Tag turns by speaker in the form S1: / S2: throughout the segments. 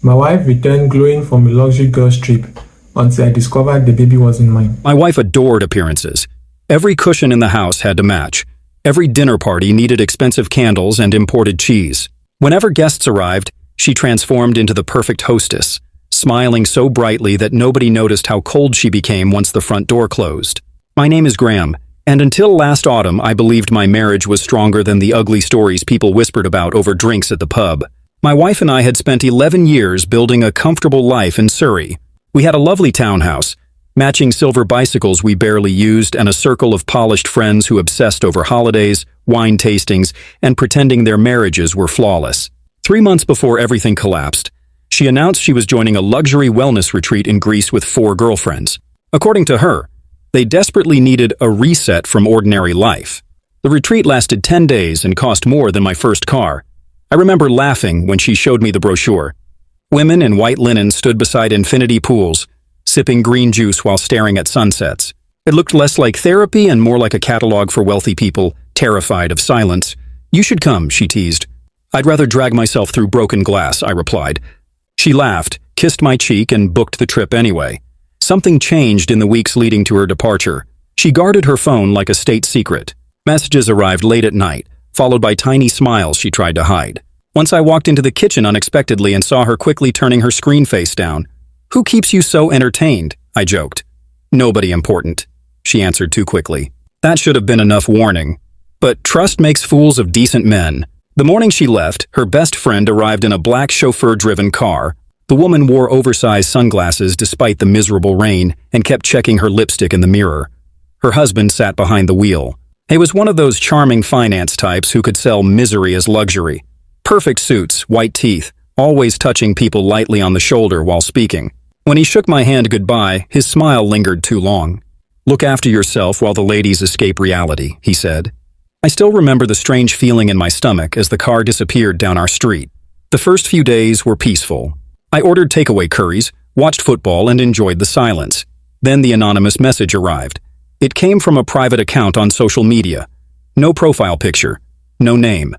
S1: My wife returned glowing from a luxury girls trip until I discovered the baby wasn't mine.
S2: My wife adored appearances. Every cushion in the house had to match. Every dinner party needed expensive candles and imported cheese. Whenever guests arrived, she transformed into the perfect hostess, smiling so brightly that nobody noticed how cold she became once the front door closed. My name is Graham, and until last autumn I believed my marriage was stronger than the ugly stories people whispered about over drinks at the pub. My wife and I had spent 11 years building a comfortable life in Surrey. We had a lovely townhouse, matching silver bicycles we barely used, and a circle of polished friends who obsessed over holidays, wine tastings, and pretending their marriages were flawless. 3 months before everything collapsed, she announced she was joining a luxury wellness retreat in Greece with 4 girlfriends. According to her, they desperately needed a reset from ordinary life. The retreat lasted 10 days and cost more than my first car. I remember laughing when she showed me the brochure. Women in white linen stood beside infinity pools, sipping green juice while staring at sunsets. It looked less like therapy and more like a catalog for wealthy people, terrified of silence. "You should come," she teased. "I'd rather drag myself through broken glass," I replied. She laughed, kissed my cheek, and booked the trip anyway. Something changed in the weeks leading to her departure. She guarded her phone like a state secret. Messages arrived late at night, followed by tiny smiles she tried to hide. Once I walked into the kitchen unexpectedly and saw her quickly turning her screen face down. "Who keeps you so entertained?" I joked. "Nobody important," she answered too quickly. That should have been enough warning. But trust makes fools of decent men. The morning she left, her best friend arrived in a black chauffeur-driven car. The woman wore oversized sunglasses despite the miserable rain and kept checking her lipstick in the mirror. Her husband sat behind the wheel. He was one of those charming finance types who could sell misery as luxury. Perfect suits, white teeth, always touching people lightly on the shoulder while speaking. When he shook my hand goodbye, his smile lingered too long. "Look after yourself while the ladies escape reality," he said. I still remember the strange feeling in my stomach as the car disappeared down our street. The first few days were peaceful. I ordered takeaway curries, watched football, and enjoyed the silence. Then the anonymous message arrived. It came from a private account on social media. No profile picture, no name.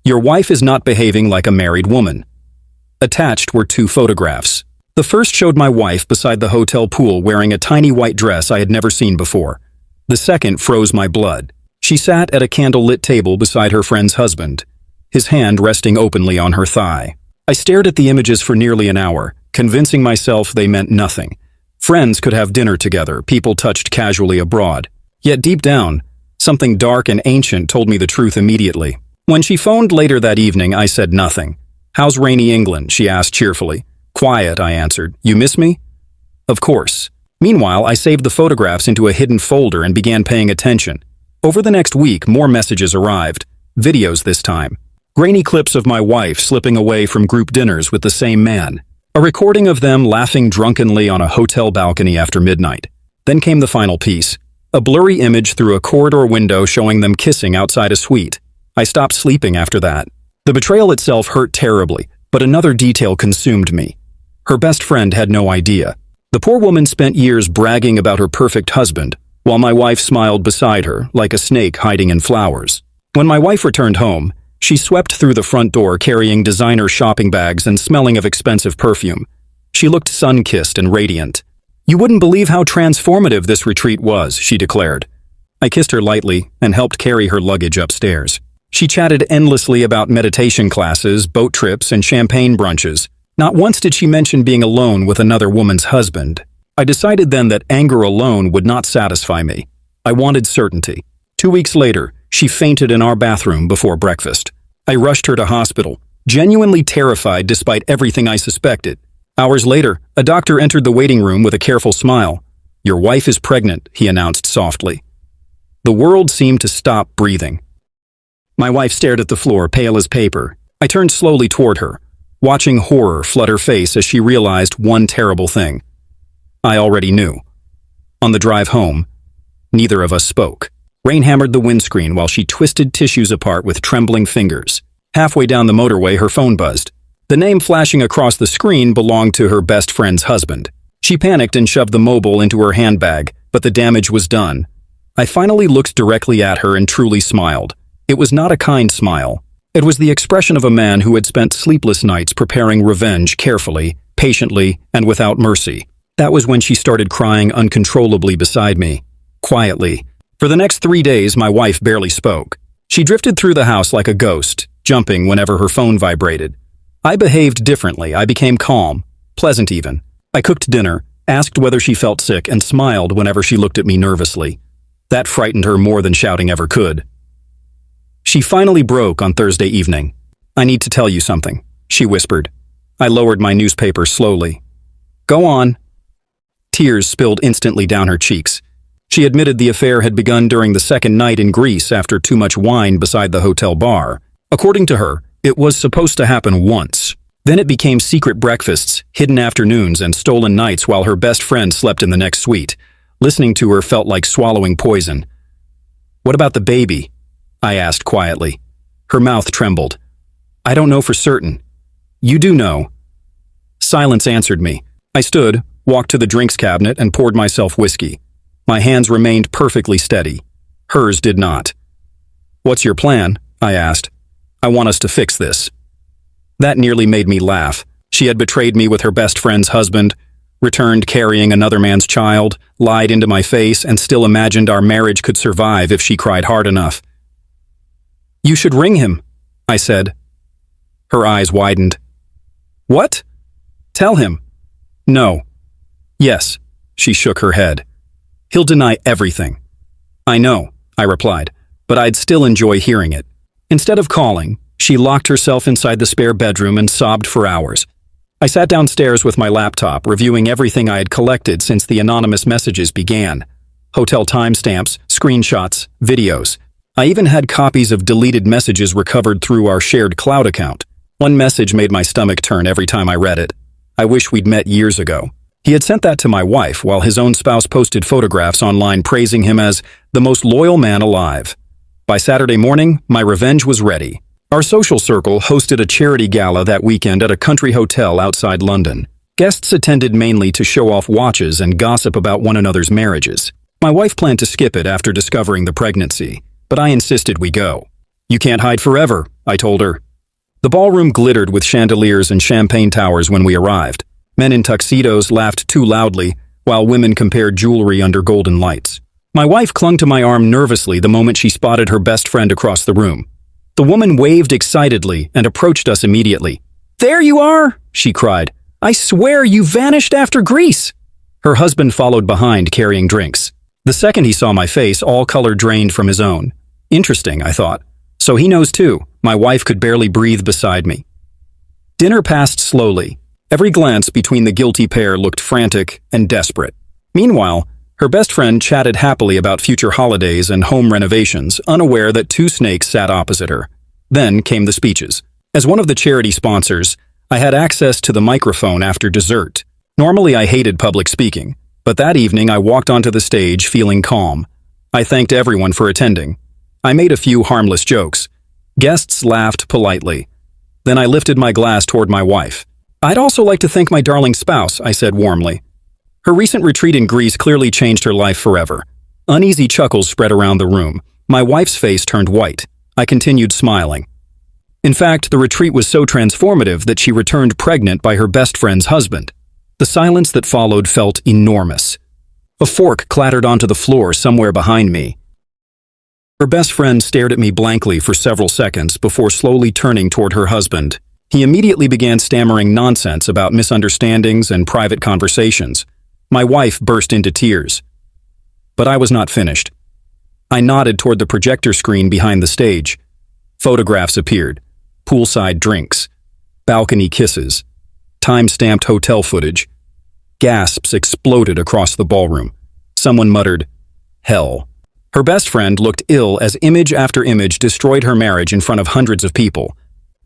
S2: "Your wife is not behaving like a married woman." Attached were 2 photographs. The first showed my wife beside the hotel pool wearing a tiny white dress I had never seen before. The second froze my blood. She sat at a candle-lit table beside her friend's husband, his hand resting openly on her thigh. I stared at the images for nearly an hour, convincing myself they meant nothing. Friends could have dinner together, people touched casually abroad. Yet deep down, something dark and ancient told me the truth immediately. When she phoned later that evening, I said nothing. "How's rainy England?" she asked cheerfully. "Quiet," I answered. "You miss me?" "Of course." Meanwhile, I saved the photographs into a hidden folder and began paying attention. Over the next week, more messages arrived. Videos this time. Grainy clips of my wife slipping away from group dinners with the same man. A recording of them laughing drunkenly on a hotel balcony after midnight. Then came the final piece. A blurry image through a corridor window showing them kissing outside a suite. I stopped sleeping after that. The betrayal itself hurt terribly, but another detail consumed me. Her best friend had no idea. The poor woman spent years bragging about her perfect husband, while my wife smiled beside her, like a snake hiding in flowers. When my wife returned home, she swept through the front door carrying designer shopping bags and smelling of expensive perfume. She looked sun-kissed and radiant. "You wouldn't believe how transformative this retreat was," she declared. I kissed her lightly and helped carry her luggage upstairs. She chatted endlessly about meditation classes, boat trips, and champagne brunches. Not once did she mention being alone with another woman's husband. I decided then that anger alone would not satisfy me. I wanted certainty. 2 weeks later, she fainted in our bathroom before breakfast. I rushed her to hospital, genuinely terrified despite everything I suspected. Hours later, a doctor entered the waiting room with a careful smile. "Your wife is pregnant," he announced softly. The world seemed to stop breathing. My wife stared at the floor, pale as paper. I turned slowly toward her, watching horror flood her face as she realized one terrible thing. I already knew. On the drive home, neither of us spoke. Rain hammered the windscreen while she twisted tissues apart with trembling fingers. Halfway down the motorway, her phone buzzed. The name flashing across the screen belonged to her best friend's husband. She panicked and shoved the mobile into her handbag, but the damage was done. I finally looked directly at her and truly smiled. It was not a kind smile. It was the expression of a man who had spent sleepless nights preparing revenge carefully, patiently, and without mercy. That was when she started crying uncontrollably beside me, quietly. For the next 3 days, my wife barely spoke. She drifted through the house like a ghost, jumping whenever her phone vibrated. I behaved differently. I became calm, pleasant even. I cooked dinner, asked whether she felt sick, and smiled whenever she looked at me nervously. That frightened her more than shouting ever could. She finally broke on Thursday evening. "I need to tell you something," she whispered. I lowered my newspaper slowly. "Go on." Tears spilled instantly down her cheeks. She admitted the affair had begun during the second night in Greece after too much wine beside the hotel bar. According to her, it was supposed to happen once. Then it became secret breakfasts, hidden afternoons, and stolen nights while her best friend slept in the next suite. Listening to her felt like swallowing poison. "What about the baby?" I asked quietly. Her mouth trembled. "I don't know for certain." "You do know." Silence answered me. I stood, walked to the drinks cabinet, and poured myself whiskey. My hands remained perfectly steady. Hers did not. "What's your plan?" I asked. "I want us to fix this." That nearly made me laugh. She had betrayed me with her best friend's husband, returned carrying another man's child, lied into my face, and still imagined our marriage could survive if she cried hard enough. "You should ring him," I said. Her eyes widened. "What?" "Tell him." "No." "Yes," she shook her head. "He'll deny everything." "I know," I replied, but I'd still enjoy hearing it. Instead of calling, she locked herself inside the spare bedroom and sobbed for hours. I sat downstairs with my laptop, reviewing everything I had collected since the anonymous messages began. Hotel timestamps, screenshots, videos. I even had copies of deleted messages recovered through our shared cloud account. One message made my stomach turn every time I read it. "I wish we'd met years ago." He had sent that to my wife while his own spouse posted photographs online praising him as the most loyal man alive. By Saturday morning, my revenge was ready. Our social circle hosted a charity gala that weekend at a country hotel outside London. Guests attended mainly to show off watches and gossip about one another's marriages. My wife planned to skip it after discovering the pregnancy, but I insisted we go. "You can't hide forever," I told her. The ballroom glittered with chandeliers and champagne towers when we arrived. Men in tuxedos laughed too loudly, while women compared jewelry under golden lights. My wife clung to my arm nervously the moment she spotted her best friend across the room. The woman waved excitedly and approached us immediately. "There you are!" she cried. "I swear you vanished after Greece!" Her husband followed behind carrying drinks. The second he saw my face, all color drained from his own. Interesting, I thought. So he knows too. My wife could barely breathe beside me. Dinner passed slowly. Every glance between the guilty pair looked frantic and desperate. Meanwhile, her best friend chatted happily about future holidays and home renovations, unaware that two snakes sat opposite her. Then came the speeches. As one of the charity sponsors, I had access to the microphone after dessert. Normally I hated public speaking, but that evening I walked onto the stage feeling calm. I thanked everyone for attending. I made a few harmless jokes. Guests laughed politely. Then I lifted my glass toward my wife. "I'd also like to thank my darling spouse," I said warmly. Her recent retreat in Greece clearly changed her life forever. Uneasy chuckles spread around the room. My wife's face turned white. I continued smiling. In fact, the retreat was so transformative that she returned pregnant by her best friend's husband. The silence that followed felt enormous. A fork clattered onto the floor somewhere behind me. Her best friend stared at me blankly for several seconds before slowly turning toward her husband. He immediately began stammering nonsense about misunderstandings and private conversations. My wife burst into tears. But I was not finished. I nodded toward the projector screen behind the stage. Photographs appeared. Poolside drinks. Balcony kisses. Time-stamped hotel footage. Gasps exploded across the ballroom. Someone muttered, "Hell." Her best friend looked ill as image after image destroyed her marriage in front of hundreds of people.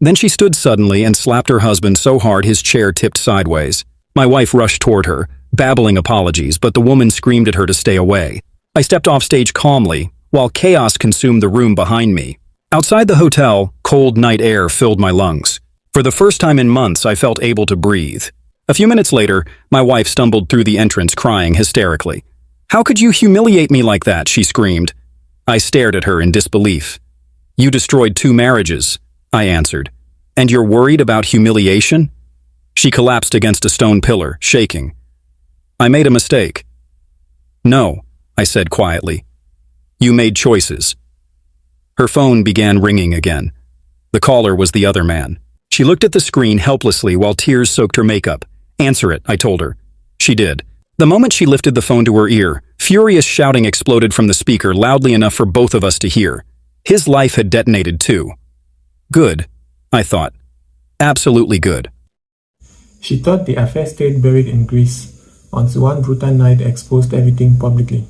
S2: Then she stood suddenly and slapped her husband so hard his chair tipped sideways. My wife rushed toward her, babbling apologies, but the woman screamed at her to stay away. I stepped off stage calmly, while chaos consumed the room behind me. Outside the hotel, cold night air filled my lungs. For the first time in months, I felt able to breathe. A few minutes later, my wife stumbled through the entrance crying hysterically. "How could you humiliate me like that?" she screamed. I stared at her in disbelief. "You destroyed 2 marriages. I answered. And you're worried about humiliation? She collapsed against a stone pillar, shaking. I made a mistake. No, I said quietly. You made choices. Her phone began ringing again. The caller was the other man. She looked at the screen helplessly while tears soaked her makeup. Answer it, I told her. She did. The moment she lifted the phone to her ear, furious shouting exploded from the speaker loudly enough for both of us to hear. His life had detonated too. Good, I thought. Absolutely good.
S1: She thought the affair stayed buried in Greece until one brutal night exposed everything publicly.